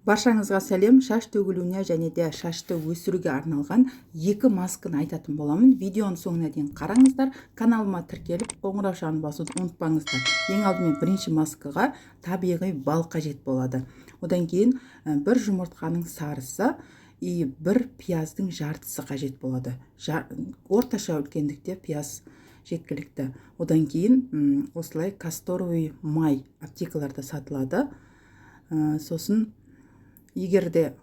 Баршаңызға сәлем. Шаш төгілуіне және де шашты өсіруге арналған екі масканы айтатын боламын. Видеоның соңына дейін қараңыздар. Каналыма тіркеліп, қоңырау шағын басуды ұмытпаңыздар. Ең алдымен бірінші маскаға табиғи бал қажет болады. Одан кейін бір жұмыртқаның сарысы и бір пияздың жартысы қажет болады. Орташа үлкендікте пияз жеткілікті. Одан кейін осылай касторовый май аптекаларда сатылады. Сосын егерде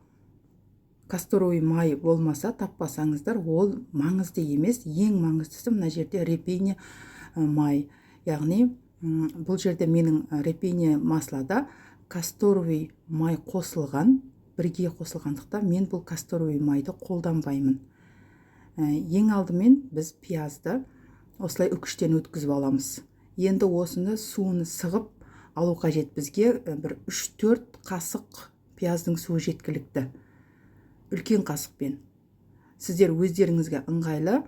касторовый май болмаса, таппасаңыздар, ол маңызды емес. Ең маңыздысы мына жерде репейне май. Яғни бұл жерде менің репейне маслада касторовый май қосылған, бірге қосылғандықтан мен бұл касторовый майды қолданбаймын. Ең алдымен біз пиязды осылай үкіштен өткізіп аламыз. Енді осыны суыны сығып алу қажет. Бізге бір 3-4 қасық пияздың суы жеткілікті. Үлкен қасықпен. Сіздер өздеріңізге ыңғайлы,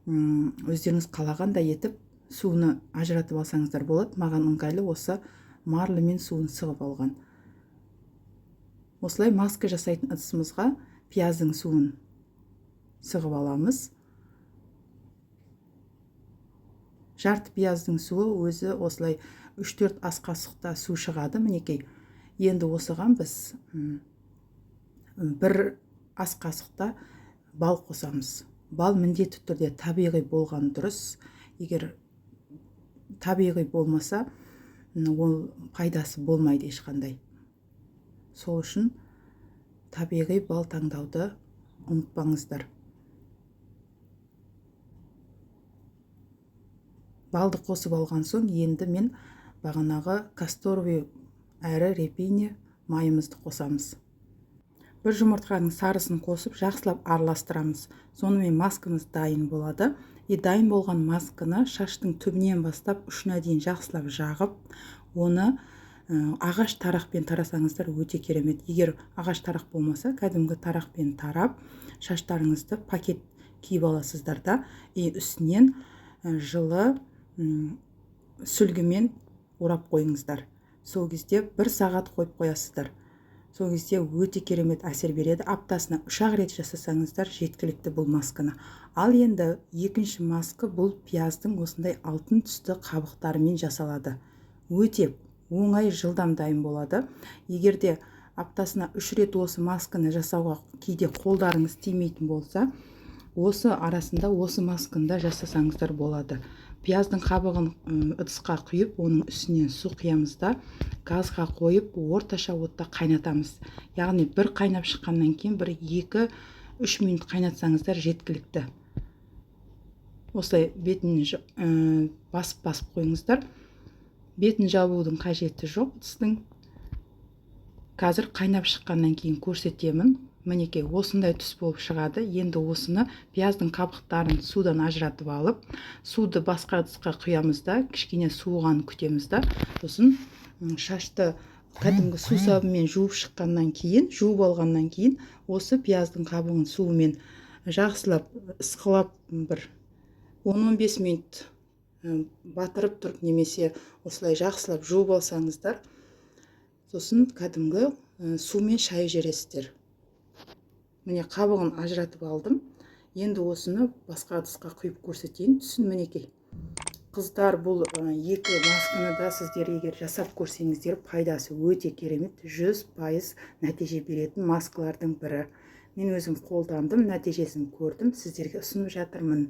өздеріңіз қалағандай етіп суыны ажыратып алсаңыздар болады. Маған ыңғайлы осы марлымен суын сығып алған. Осылай маска жасайтын ыдысымызға пияздың суын сығып аламыз. Жарты пияздың суы өзі осылай 3-4 ас қасықта су шығады. Мінекей. Енді осыған біз бір ас қасықта бал қосамыз. Бал міндетті түрде табиғи болған дұрыс. Егер табиғи болмаса, ол пайдасы болмайды ешқандай. Сол үшін табиғи бал таңдауды ұмытпаңыздар. Балды қосып алған соң, енді мен бағанағы касторовый әрі репейне майымызды қосамыз. Бір жұмыртқаның сарысын қосып, жақсылап араластырамыз. Сонымен маскамыз дайын болады. Дайын болған масканы шаштың түбінен бастап ұшына дейін жақсылап жағып, оны ағаш тарақпен тарасаңыздар өте керемет. Егер ағаш тарақ болмаса, кәдімгі тарақпен тарап, шаштарыңызды пакет киіп аласыздар да, үстінен жылы сүлгімен орап қойыңыздар. Сол кезде 1 сағат қойып қоясыздар. Сол кезде өте керемет әсер береді. Аптасына 3 рет жасасаңыздар жеткілікті бұл масканы. Ал енді екінші маска бұл пияздың осындай алтын түсті қабықтарымен жасалады. Өте оңай, жылдам дайын болады. Егерде аптасына 3 рет осы масканы жасауға кейде қолдарыңыз тимейтін болса, осы арасында осы масканы да жасасаңыздар болады. Пияздың қабығын ыдысқа құйып, оның үстінен су құямыз да, газға қойып, орташа отта қайнатамыз. Яғни бір қайнап шыққаннан кейін бір 2-3 минут қайнатсаңыздар жеткілікті. Осылай бетін басып қойыңыздар. Бетін жабудың қажеті жоқ ыдыстың. Қазір қайнап шыққаннан кейін көрсетемін. Мінекей, осындай түс болып шығады. Енді осыны пияздың қабықтарын судан ажыратып алып, суды басқа ыдысқа құямыз да, кішкене суыған күтеміз да. Сосын шашты кәдімгі су сабымен жуып шыққаннан кейін, жуып алғаннан кейін, осы пияздың қабығын суымен жақсылап ысқылап бір 10-15 минут батырып тұрып, немесе осылай жақсылап жуып алсаңыздар, сосын кәдімгі сумен шайып жібересіздер. Міне қабығын ажыратып алдым. Енді осыны басқа ыдысқа құйып көрсетейін. Түсін мінекей. Қыздар, бұл екі масканы да сіздер егер жасап көрсеңіздер, пайдасы өте керемет, 100% нәтиже беретін маскалардың бірі. Мен өзім қолдандым, нәтижесін көрдім, сіздерге ұсынып жатырмын.